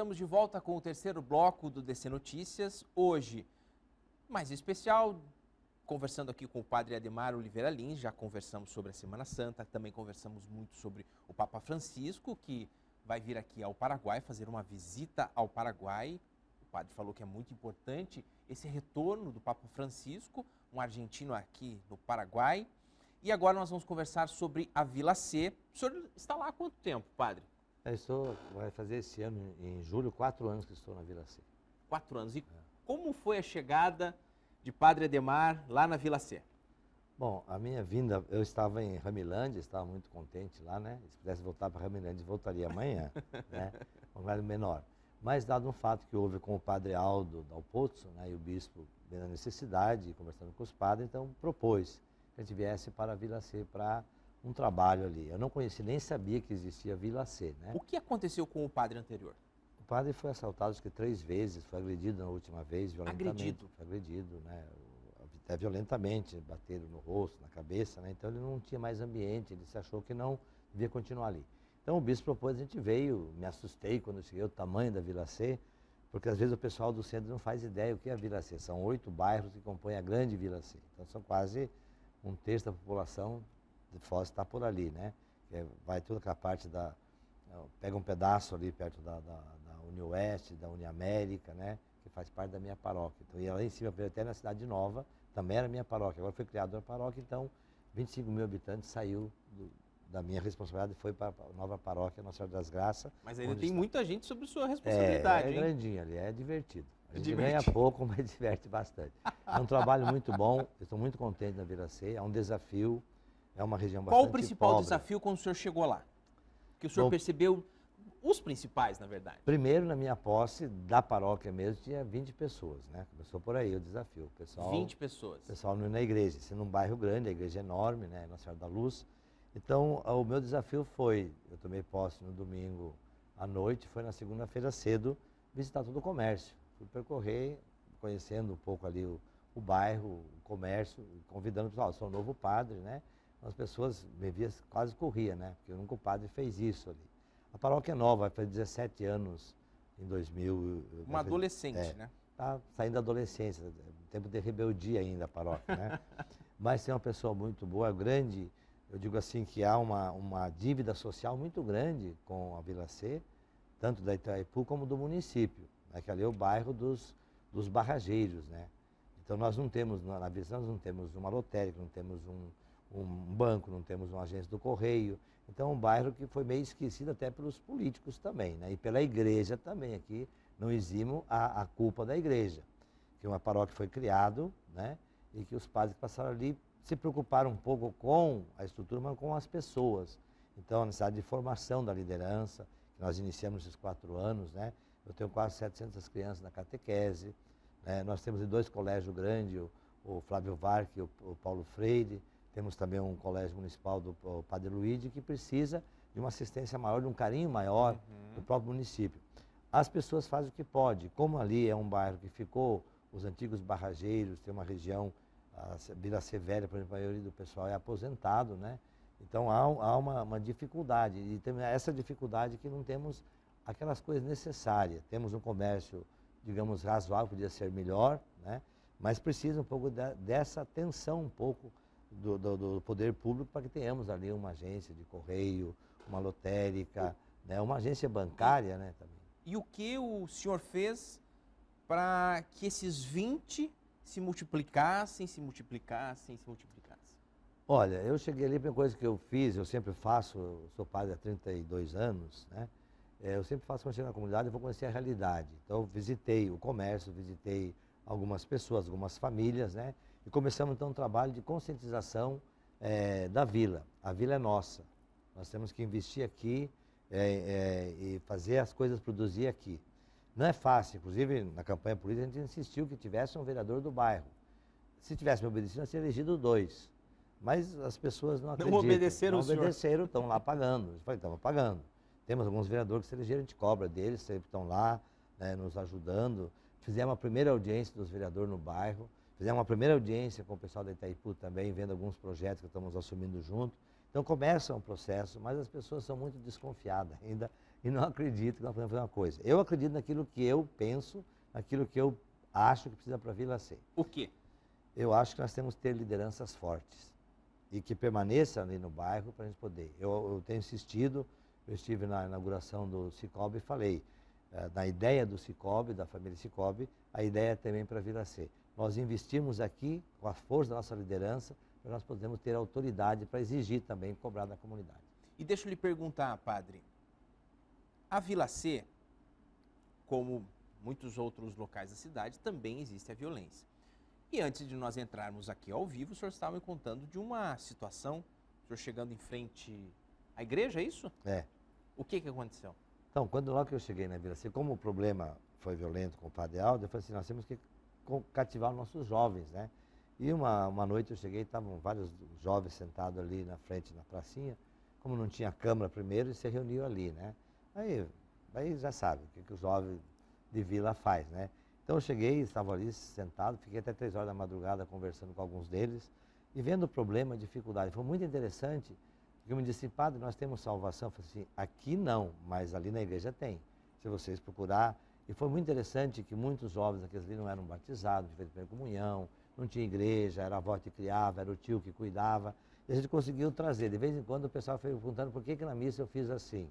estamos de volta com o terceiro bloco do DC Notícias. Hoje, mais especial, conversando aqui com o padre Ademar Oliveira Lins, já conversamos sobre a Semana Santa, também conversamos muito sobre o Papa Francisco, que vai vir aqui ao Paraguai, fazer uma visita ao Paraguai. O padre falou que é muito importante esse retorno do Papa Francisco, um argentino aqui no Paraguai. E agora nós vamos conversar sobre a Vila C. O senhor está lá há quanto tempo, padre? Vai fazer esse ano, em julho, 4 anos que estou na Vila C. 4 anos. E como foi a chegada de Padre Ademar lá na Vila C? Bom, a minha vinda, eu estava em Ramilândia, estava muito contente lá, né? Se pudesse voltar para Ramilândia, voltaria amanhã, né? Um horário menor. Mas dado um fato que houve com o padre Aldo Dal Pozzo, né? E o bispo vendo a necessidade, conversando com os padres, então propôs que a gente viesse para a Vila C para um trabalho ali. Eu não conhecia, nem sabia que existia Vila C, né? O que aconteceu com o padre anterior? O padre foi assaltado acho que 3 vezes, foi agredido na última vez, violentamente. Agredido? Foi agredido, né? Até violentamente, bateram no rosto, na cabeça, né? Então ele não tinha mais ambiente, ele se achou que não devia continuar ali. Então o bispo propôs, a gente veio, me assustei quando eu cheguei, o tamanho da Vila C, porque às vezes o pessoal do centro não faz ideia o que é a Vila C. São 8 bairros que compõem a grande Vila C. Então são quase 1/3 da população de Foz está por ali, né? Vai toda aquela parte pega um pedaço ali perto da Unioeste, da Uniamérica, né? Que faz parte da minha paróquia. Então ia lá em cima, até na Cidade Nova, também era minha paróquia. Agora foi criada a paróquia, então 25 mil habitantes saiu da minha responsabilidade e foi para a nova paróquia Nossa Senhora das Graças. Mas ainda tem muita gente sobre sua responsabilidade, hein? É grandinho ali, é divertido. A gente ganha pouco, mas diverte bastante. É um trabalho muito bom, eu estou muito contente na Vila C, é um desafio, é uma região bastante Qual o principal pobre. desafio quando o senhor chegou lá? Que o senhor percebeu os principais, na verdade. Primeiro, na minha posse, da paróquia mesmo, tinha 20 pessoas, né? Começou por aí o desafio. O pessoal, 20 pessoas. O pessoal não ia na igreja, sendo um bairro grande, a igreja é enorme, né? Nossa Senhora da Luz. Então, o meu desafio foi, eu tomei posse no domingo à noite, foi na segunda-feira cedo, visitar todo o comércio. Fui percorrer, conhecendo um pouco ali o bairro, o comércio, convidando o pessoal, eu sou um novo padre, né? As pessoas me viam, quase corria, né? Porque nunca o padre fez isso ali. A paróquia é nova, vai fazer 17 anos em 2000. Uma adolescente, né? Está saindo da adolescência, tempo de rebeldia ainda a paróquia, né? Mas tem uma pessoa muito boa, grande, eu digo assim que há uma dívida social muito grande com a Vila C, tanto da Itaipu como do município, né? Que ali é o bairro dos barrageiros, né? Então nós não temos, na Vila C nós não temos uma lotérica, não temos um banco, não temos uma agência do correio. Então é um bairro que foi meio esquecido até pelos políticos também, né? E pela igreja também. Aqui não eximo a culpa da igreja, que uma paróquia foi criado, né? E que os padres que passaram ali se preocuparam um pouco com a estrutura, mas com as pessoas. Então a necessidade de formação da liderança, que nós iniciamos esses 4 anos, né? Eu tenho quase 700 crianças na catequese, né? Nós temos 2 colégios grandes, o Flávio Varque e o Paulo Freire. Temos também um colégio municipal do Padre Luigi que precisa de uma assistência maior, de um carinho maior do próprio município. As pessoas fazem o que podem. Como ali é um bairro que ficou, os antigos barrageiros, tem uma região, a Vila Severa, por exemplo, a maioria do pessoal é aposentado, né? Então há uma dificuldade. E tem essa dificuldade que não temos aquelas coisas necessárias. Temos um comércio, digamos, razoável, podia ser melhor, né? Mas precisa um pouco dessa atenção um pouco do poder público para que tenhamos ali uma agência de correio, uma lotérica, né, uma agência bancária, né, também. E o que o senhor fez para que esses 20 se multiplicassem? Olha, eu cheguei ali, a primeira coisa que eu fiz, eu sempre faço, eu sou padre há 32 anos, né? Eu sempre faço quando chego na comunidade, eu vou conhecer a realidade. Então eu visitei o comércio, visitei algumas pessoas, algumas famílias, né? E começamos então um trabalho de conscientização da vila. A vila é nossa. Nós temos que investir aqui e fazer as coisas produzir aqui. Não é fácil, inclusive na campanha política a gente insistiu que tivesse um vereador do bairro. Se tivesse me obedecido, nós teríamos elegido 2. Mas as pessoas não acreditam. Não obedeceram o senhor? Não obedeceram, estão lá pagando. Eu falei, estamos pagando. Temos alguns vereadores que se elegeram, a gente cobra deles, sempre estão lá, né, nos ajudando. Fizemos a primeira audiência dos vereadores no bairro. Fizemos uma primeira audiência com o pessoal da Itaipu também, vendo alguns projetos que estamos assumindo junto. Então começa um processo, mas as pessoas são muito desconfiadas ainda, e não acredito que nós podemos fazer uma coisa. Eu acredito naquilo que eu penso, naquilo que eu acho que precisa para a Vila C. O quê? Eu acho que nós temos que ter lideranças fortes e que permaneçam ali no bairro para a gente poder. Eu tenho insistido, eu estive na inauguração do Cicobi e falei, na ideia do Cicobi, da família Cicobi, a ideia é também para a Vila C. Nós investimos aqui, com a força da nossa liderança, para nós podermos ter autoridade para exigir também, cobrar da comunidade. E deixa eu lhe perguntar, padre, a Vila C, como muitos outros locais da cidade, também existe a violência. E antes de nós entrarmos aqui ao vivo, o senhor estava me contando de uma situação, o senhor chegando em frente à igreja, é isso? É. O que aconteceu? Então, logo que eu cheguei na Vila C, como o problema foi violento com o padre Aldo, eu falei assim, nós temos que cativar os nossos jovens, né? E uma noite eu cheguei, estavam vários jovens sentados ali na frente, na pracinha, como não tinha câmara primeiro, eles se reuniam ali, né? Aí já sabe o que o jovem de vila faz, né? Então eu cheguei, estavam ali sentados, fiquei até 3 horas da madrugada conversando com alguns deles e vendo o problema, a dificuldade. Foi muito interessante, porque me disse, padre, nós temos salvação. Eu falei assim, aqui não, mas ali na igreja tem. Se vocês procurar. E foi muito interessante que muitos jovens aqueles ali não eram batizados, de primeira comunhão, não tinha igreja, era a avó que criava, era o tio que cuidava. E a gente conseguiu trazer. De vez em quando o pessoal foi perguntando por que na missa eu fiz assim.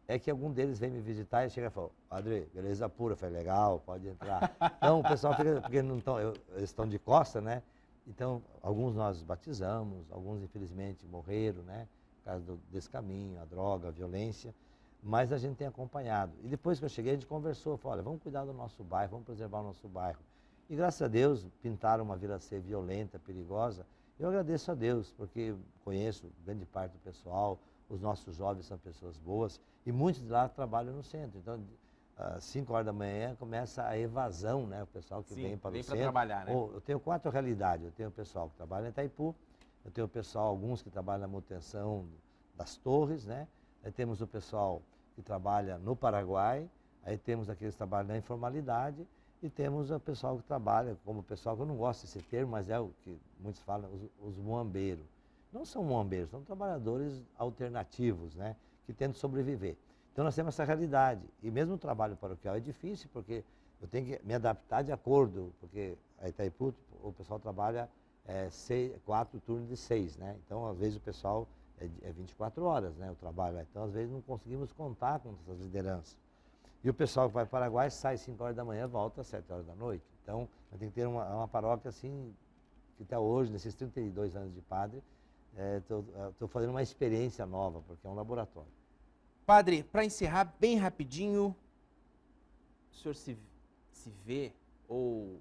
É que algum deles vem me visitar e chega e fala, padre, beleza pura, eu falei, legal, pode entrar. Então o pessoal fica, porque não estão, eles estão de costa, né? Então, alguns nós batizamos, alguns infelizmente morreram, né? Por causa desse caminho, a droga, a violência. Mas a gente tem acompanhado. E depois que eu cheguei, a gente conversou, falou, olha, vamos cuidar do nosso bairro, vamos preservar o nosso bairro. E graças a Deus, pintaram uma Vila C violenta, perigosa. Eu agradeço a Deus, porque conheço grande parte do pessoal, os nossos jovens são pessoas boas, e muitos de lá trabalham no centro. Então, às 5 horas da manhã começa a evasão, né? O pessoal que vem para o centro. Trabalhar, né? Eu tenho 4 realidades. Eu tenho o pessoal que trabalha em Itaipu, eu tenho o pessoal, alguns que trabalham na manutenção das torres, né? Aí temos o pessoal que trabalha no Paraguai, aí temos aqueles que trabalham na informalidade, e temos o pessoal que trabalha, como o pessoal, que eu não gosto desse termo, mas é o que muitos falam, os muambeiros. Não são muambeiros, são trabalhadores alternativos, né? Que tentam sobreviver. Então nós temos essa realidade. E mesmo o trabalho paroquial é difícil, porque eu tenho que me adaptar de acordo, porque a Itaipu, o pessoal trabalha 4 turnos de 6, né? Então às vezes o pessoal é 24 horas, né? O trabalho. Então às vezes não conseguimos contar com essas lideranças. E o pessoal que vai para o Paraguai sai 5 horas da manhã, volta às 7 horas da noite. Então tem que ter uma paróquia assim, que até hoje, nesses 32 anos de padre, estou fazendo uma experiência nova, porque é um laboratório. Padre, para encerrar bem rapidinho, o senhor se vê ou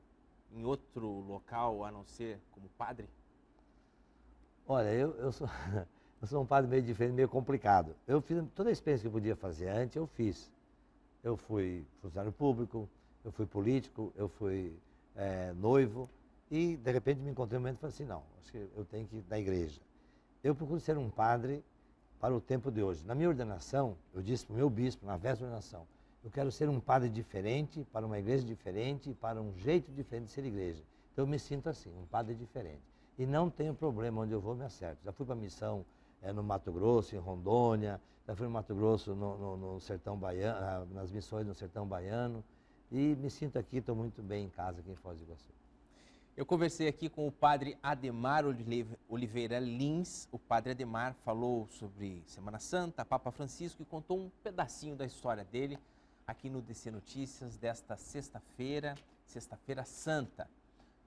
em outro local a não ser como padre? Olha, eu sou um padre meio diferente, meio complicado. Eu fiz toda a experiência que eu podia fazer antes, eu fiz. Eu fui funcionário público, eu fui político, eu fui noivo e de repente me encontrei um momento e falei assim, não, acho que eu tenho que ir na igreja. Eu procuro ser um padre para o tempo de hoje. Na minha ordenação, eu disse para o meu bispo, na véspera da ordenação, eu quero ser um padre diferente, para uma igreja diferente, para um jeito diferente de ser igreja. Então eu me sinto assim, um padre diferente. E não tenho problema, onde eu vou me acerto. Já fui para a missão no Mato Grosso, em Rondônia, já fui no Mato Grosso, no Sertão Baiano, nas missões no Sertão Baiano, e me sinto aqui, estou muito bem em casa aqui em Foz do Iguaçu. Eu conversei aqui com o padre Ademar Oliveira Lins. O padre Ademar falou sobre Semana Santa, Papa Francisco, e contou um pedacinho da história dele aqui no DC Notícias desta sexta-feira, Sexta-feira Santa.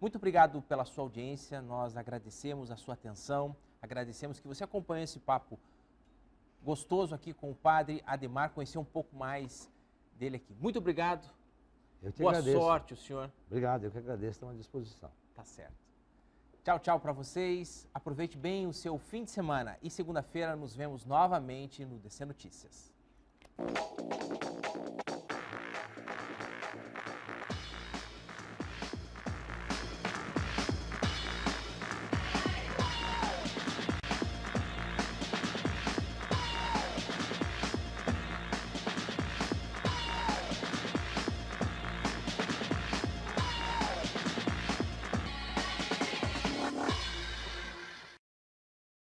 Muito obrigado pela sua audiência, nós agradecemos a sua atenção, agradecemos que você acompanhe esse papo gostoso aqui com o padre Ademar, conhecer um pouco mais dele aqui. Muito obrigado. Eu te Boa agradeço. sorte, o senhor. Obrigado, eu que agradeço, estou à disposição. Tá certo. Tchau, tchau para vocês. Aproveite bem o seu fim de semana e segunda-feira nos vemos novamente no DC Notícias.